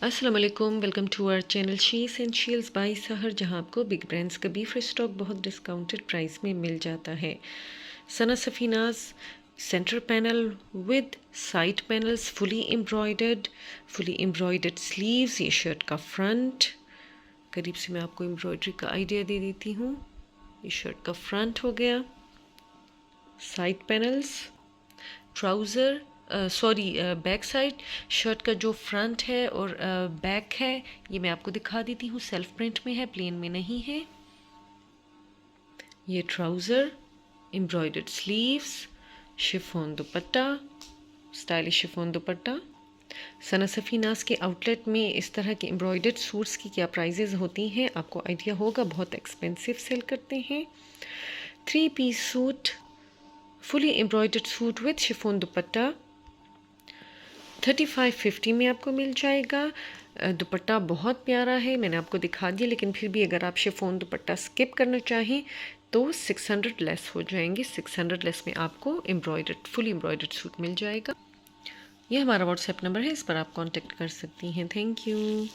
अस्सलाम वालेकुम, welcome to our channel shees and sheels by Sahar, जहां आपको बिग ब्रांड्स का बीफ स्टॉक बहुत डिस्काउंटेड प्राइस में मिल जाता है। Sana Safinaz centre panel with side panels, fully embroidered sleeves, ये शर्ट का फ्रंट। करीब से मैं आपको एम्ब्रॉयडरी का आइडिया दे देती हूँ। ये शर्ट का फ्रंट हो गया, side panels, trouser back side. Shirt का जो फ्रंट है और बैक है ये मैं आपको दिखा देती हूँ। सेल्फ प्रिंट में है, प्लेन में नहीं है। ये trouser, embroidered sleeves, chiffon dupatta, stylish chiffon dupatta. Sana Safinaz के आउटलेट में इस तरह के एम्ब्रॉयडर्ड सूट्स की क्या प्राइजेज़ होती हैं आपको आइडिया होगा, बहुत एक्सपेंसिव सेल करते हैं। 3 piece suit, fully embroidered suit with chiffon dupatta 3550 में आपको मिल जाएगा। दुपट्टा बहुत प्यारा है, मैंने आपको दिखा दिया, लेकिन फिर भी अगर आप शिफॉन दुपट्टा स्किप करना चाहें तो 600 लेस हो जाएंगे। 600 लेस में आपको फुली एम्ब्रॉयडर्ड सूट मिल जाएगा। यह हमारा व्हाट्सएप नंबर है, इस पर आप कांटेक्ट कर सकती हैं। Thank you.